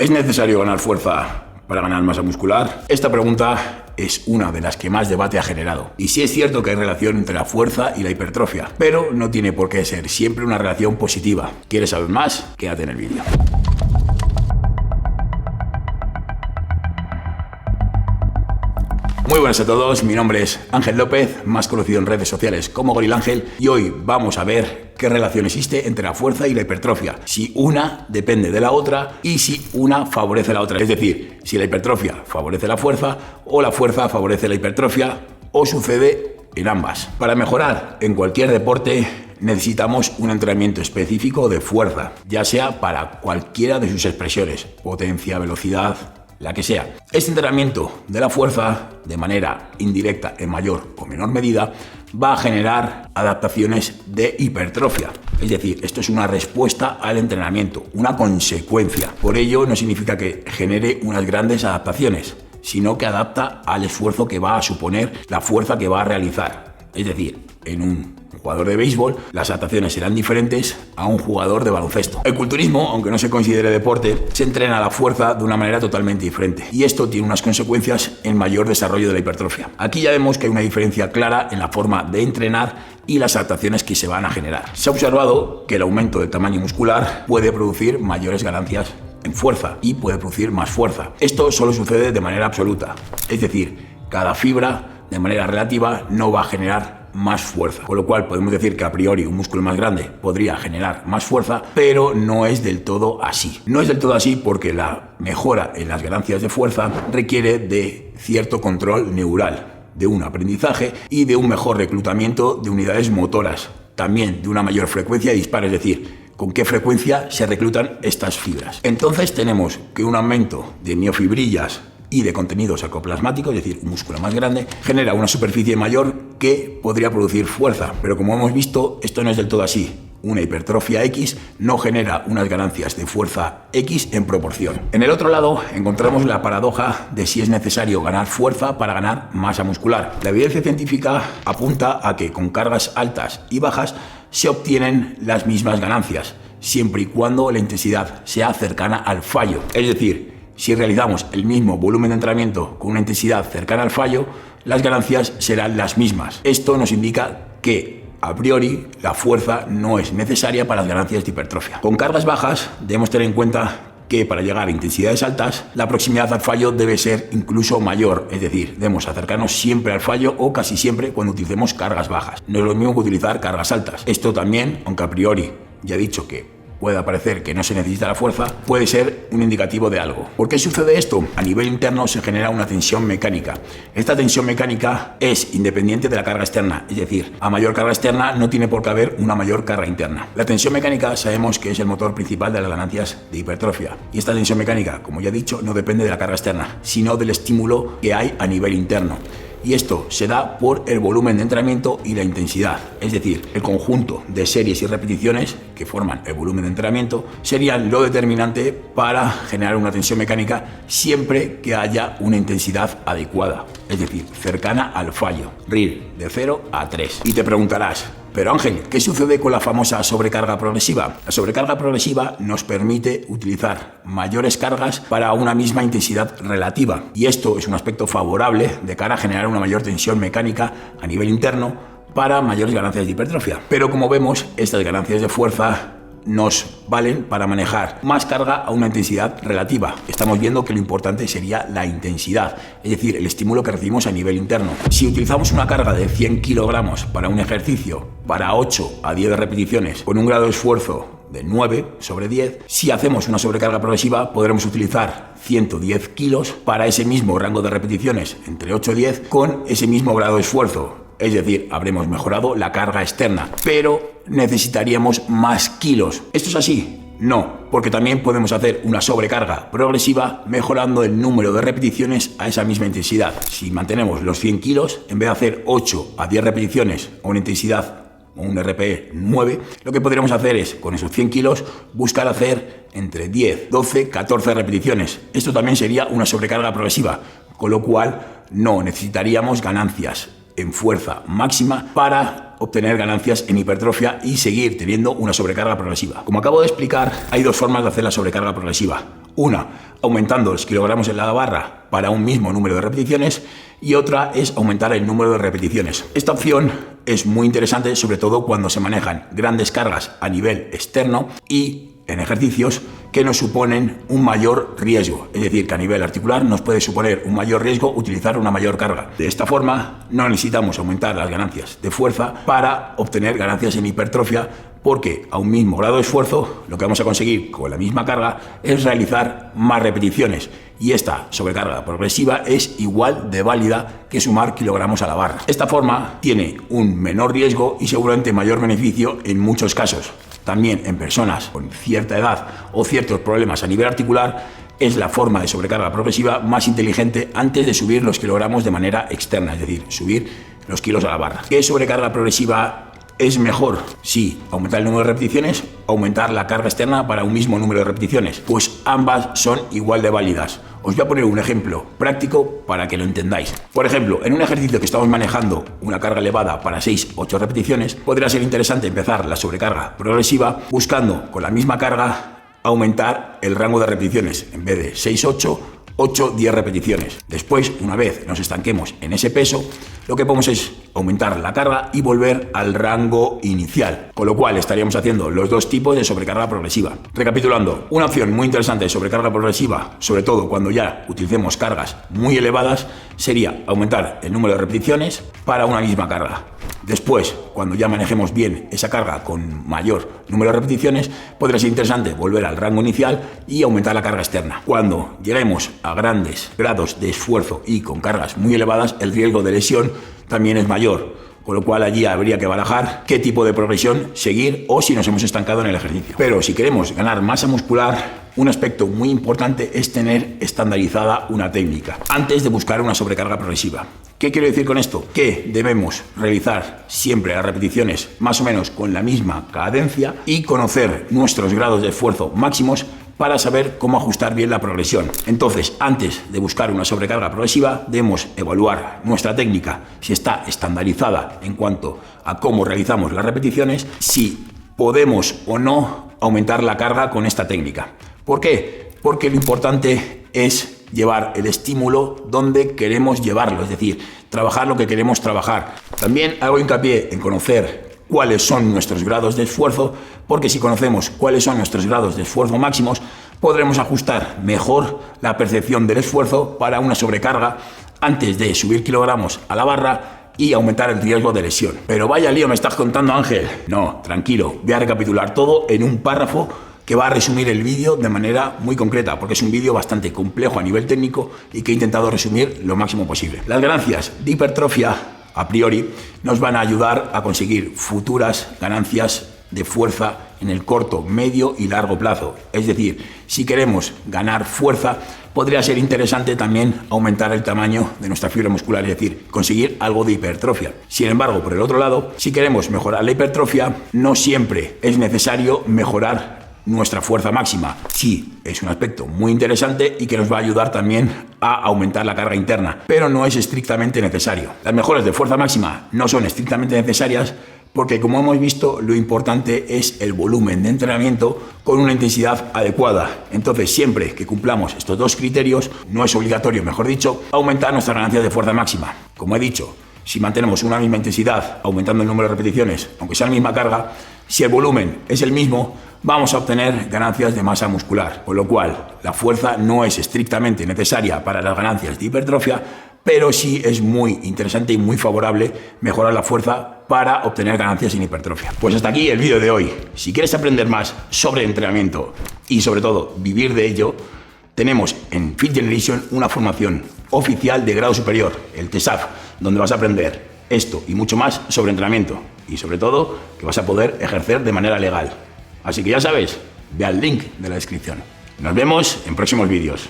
¿Es necesario ganar fuerza para ganar masa muscular? Esta pregunta es una de las que más debate ha generado. Y sí es cierto que hay relación entre la fuerza y la hipertrofia, pero no tiene por qué ser siempre una relación positiva. ¿Quieres saber más? Quédate en el vídeo. Muy buenas a todos, mi nombre es Ángel López, más conocido en redes sociales como Goril Ángel, y hoy vamos a ver qué relación existe entre la fuerza y la hipertrofia, si una depende de la otra y si una favorece a la otra, es decir, si la hipertrofia favorece la fuerza o la fuerza favorece la hipertrofia o sucede en ambas. Para mejorar en cualquier deporte necesitamos un entrenamiento específico de fuerza, ya sea para cualquiera de sus expresiones, potencia, velocidad, la que sea. Este entrenamiento de la fuerza, de manera indirecta en mayor o menor medida, va a generar adaptaciones de hipertrofia. Es decir, esto es una respuesta al entrenamiento, una consecuencia. Por ello no significa que genere unas grandes adaptaciones, sino que adapta al esfuerzo que va a suponer la fuerza que va a realizar. Es decir, en un jugador de béisbol, las adaptaciones serán diferentes a un jugador de baloncesto. El culturismo, aunque no se considere deporte, se entrena la fuerza de una manera totalmente diferente. Y esto tiene unas consecuencias en mayor desarrollo de la hipertrofia. Aquí ya vemos que hay una diferencia clara en la forma de entrenar y las adaptaciones que se van a generar. Se ha observado que el aumento del tamaño muscular puede producir mayores ganancias en fuerza y puede producir más fuerza. Esto solo sucede de manera absoluta. Es decir, cada fibra de manera relativa no va a generar más fuerza, con lo cual podemos decir que a priori un músculo más grande podría generar más fuerza, pero no es del todo así. No es del todo así porque la mejora en las ganancias de fuerza requiere de cierto control neural, de un aprendizaje y de un mejor reclutamiento de unidades motoras, también de una mayor frecuencia de disparo, es decir, con qué frecuencia se reclutan estas fibras. Entonces tenemos que un aumento de miofibrillas y de contenido sarcoplasmático, es decir, un músculo más grande, genera una superficie mayor que podría producir fuerza. Pero como hemos visto, esto no es del todo así. Una hipertrofia X no genera unas ganancias de fuerza X en proporción. En el otro lado encontramos la paradoja de si es necesario ganar fuerza para ganar masa muscular. La evidencia científica apunta a que con cargas altas y bajas se obtienen las mismas ganancias, siempre y cuando la intensidad sea cercana al fallo. Es decir, si realizamos el mismo volumen de entrenamiento con una intensidad cercana al fallo, las ganancias serán las mismas. Esto nos indica que, a priori, la fuerza no es necesaria para las ganancias de hipertrofia. Con cargas bajas debemos tener en cuenta que para llegar a intensidades altas, la proximidad al fallo debe ser incluso mayor, es decir, debemos acercarnos siempre al fallo o casi siempre cuando utilicemos cargas bajas. No es lo mismo que utilizar cargas altas. Esto también, aunque a priori ya he dicho que puede parecer que no se necesita la fuerza, puede ser un indicativo de algo. ¿Por qué sucede esto? A nivel interno se genera una tensión mecánica. Esta tensión mecánica es independiente de la carga externa, es decir, a mayor carga externa no tiene por qué haber una mayor carga interna. La tensión mecánica sabemos que es el motor principal de las ganancias de hipertrofia. Y esta tensión mecánica, como ya he dicho, no depende de la carga externa, sino del estímulo que hay a nivel interno. Y esto se da por el volumen de entrenamiento y la intensidad, es decir, el conjunto de series y repeticiones que forman el volumen de entrenamiento serían lo determinante para generar una tensión mecánica siempre que haya una intensidad adecuada, es decir, cercana al fallo, RIR de 0 a 3. Y te preguntarás, pero Ángel, ¿qué sucede con la famosa sobrecarga progresiva? La sobrecarga progresiva nos permite utilizar mayores cargas para una misma intensidad relativa. Y esto es un aspecto favorable de cara a generar una mayor tensión mecánica a nivel interno para mayores ganancias de hipertrofia. Pero como vemos, estas ganancias de fuerza nos valen para manejar más carga a una intensidad relativa. Estamos viendo que lo importante sería la intensidad, es decir, el estímulo que recibimos a nivel interno. Si utilizamos una carga de 100 kilogramos para un ejercicio, para 8 a 10 repeticiones, con un grado de esfuerzo de 9 sobre 10, si hacemos una sobrecarga progresiva podremos utilizar 110 kilos para ese mismo rango de repeticiones, entre 8 y 10, con ese mismo grado de esfuerzo. Es decir, habremos mejorado la carga externa, pero necesitaríamos más kilos. ¿Esto es así? No, porque también podemos hacer una sobrecarga progresiva mejorando el número de repeticiones a esa misma intensidad. Si mantenemos los 100 kilos, en vez de hacer 8 a 10 repeticiones a una intensidad o un RPE 9, lo que podríamos hacer es, con esos 100 kilos, buscar hacer entre 10, 12, 14 repeticiones. Esto también sería una sobrecarga progresiva, con lo cual no necesitaríamos ganancias en fuerza máxima para obtener ganancias en hipertrofia y seguir teniendo una sobrecarga progresiva. Como acabo de explicar, hay dos formas de hacer la sobrecarga progresiva. Una, aumentando los kilogramos en la barra para un mismo número de repeticiones, y otra es aumentar el número de repeticiones. Esta opción es muy interesante, sobre todo cuando se manejan grandes cargas a nivel externo y en ejercicios que nos suponen un mayor riesgo, es decir, que a nivel articular nos puede suponer un mayor riesgo utilizar una mayor carga. De esta forma no necesitamos aumentar las ganancias de fuerza para obtener ganancias en hipertrofia, porque a un mismo grado de esfuerzo lo que vamos a conseguir con la misma carga es realizar más repeticiones, y esta sobrecarga progresiva es igual de válida que sumar kilogramos a la barra. Esta forma tiene un menor riesgo y seguramente mayor beneficio en muchos casos. También en personas con cierta edad o ciertos problemas a nivel articular es la forma de sobrecarga progresiva más inteligente antes de subir los kilogramos de manera externa, es decir, subir los kilos a la barra. ¿Qué sobrecarga progresiva es mejor? Sí, aumentar el número de repeticiones, aumentar la carga externa para un mismo número de repeticiones. Pues ambas son igual de válidas. Os voy a poner un ejemplo práctico para que lo entendáis. Por ejemplo, en un ejercicio que estamos manejando una carga elevada para 6-8 repeticiones, podría ser interesante empezar la sobrecarga progresiva buscando con la misma carga aumentar el rango de repeticiones. En vez de 6-8, 8-10 repeticiones. Después, una vez nos estanquemos en ese peso, lo que podemos es aumentar la carga y volver al rango inicial, con lo cual estaríamos haciendo los dos tipos de sobrecarga progresiva. Recapitulando, una opción muy interesante de sobrecarga progresiva, sobre todo cuando ya utilicemos cargas muy elevadas, sería aumentar el número de repeticiones para una misma carga. Después, cuando ya manejemos bien esa carga con mayor número de repeticiones, podría ser interesante volver al rango inicial y aumentar la carga externa. Cuando lleguemos a grandes grados de esfuerzo y con cargas muy elevadas, el riesgo de lesión también es mayor, con lo cual allí habría que barajar qué tipo de progresión seguir o si nos hemos estancado en el ejercicio. Pero si queremos ganar masa muscular, un aspecto muy importante es tener estandarizada una técnica antes de buscar una sobrecarga progresiva. ¿Qué quiero decir con esto? Que debemos realizar siempre las repeticiones más o menos con la misma cadencia y conocer nuestros grados de esfuerzo máximos para saber cómo ajustar bien la progresión. Entonces, antes de buscar una sobrecarga progresiva, debemos evaluar nuestra técnica, si está estandarizada en cuanto a cómo realizamos las repeticiones, si podemos o no aumentar la carga con esta técnica. ¿Por qué? Porque lo importante es llevar el estímulo donde queremos llevarlo, es decir, trabajar lo que queremos trabajar. También hago hincapié en conocer cuáles son nuestros grados de esfuerzo, porque si conocemos cuáles son nuestros grados de esfuerzo máximos, podremos ajustar mejor la percepción del esfuerzo para una sobrecarga antes de subir kilogramos a la barra y aumentar el riesgo de lesión. Pero vaya lío me estás contando, Ángel. No, tranquilo, voy a recapitular todo en un párrafo que va a resumir el vídeo de manera muy concreta, porque es un vídeo bastante complejo a nivel técnico y que he intentado resumir lo máximo posible. Las ganancias de hipertrofia a priori nos van a ayudar a conseguir futuras ganancias de fuerza en el corto, medio y largo plazo. Es decir, si queremos ganar fuerza, podría ser interesante también aumentar el tamaño de nuestra fibra muscular, es decir, conseguir algo de hipertrofia. Sin embargo, por el otro lado, si queremos mejorar la hipertrofia, no siempre es necesario mejorar nuestra fuerza máxima. Sí, es un aspecto muy interesante y que nos va a ayudar también a aumentar la carga interna, pero no es estrictamente necesario. Las mejoras de fuerza máxima no son estrictamente necesarias porque, como hemos visto, lo importante es el volumen de entrenamiento con una intensidad adecuada. Entonces, siempre que cumplamos estos dos criterios, no es obligatorio, mejor dicho, aumentar nuestras ganancias de fuerza máxima. Como he dicho, si mantenemos una misma intensidad, aumentando el número de repeticiones, aunque sea la misma carga, si el volumen es el mismo, vamos a obtener ganancias de masa muscular, con lo cual la fuerza no es estrictamente necesaria para las ganancias de hipertrofia, pero sí es muy interesante y muy favorable mejorar la fuerza para obtener ganancias en hipertrofia. Pues hasta aquí el vídeo de hoy. Si quieres aprender más sobre entrenamiento y sobre todo vivir de ello, tenemos en Fit Generation una formación oficial de grado superior, el TESAF, donde vas a aprender esto y mucho más sobre entrenamiento y sobre todo que vas a poder ejercer de manera legal. Así que ya sabes, ve al link de la descripción. Nos vemos en próximos vídeos.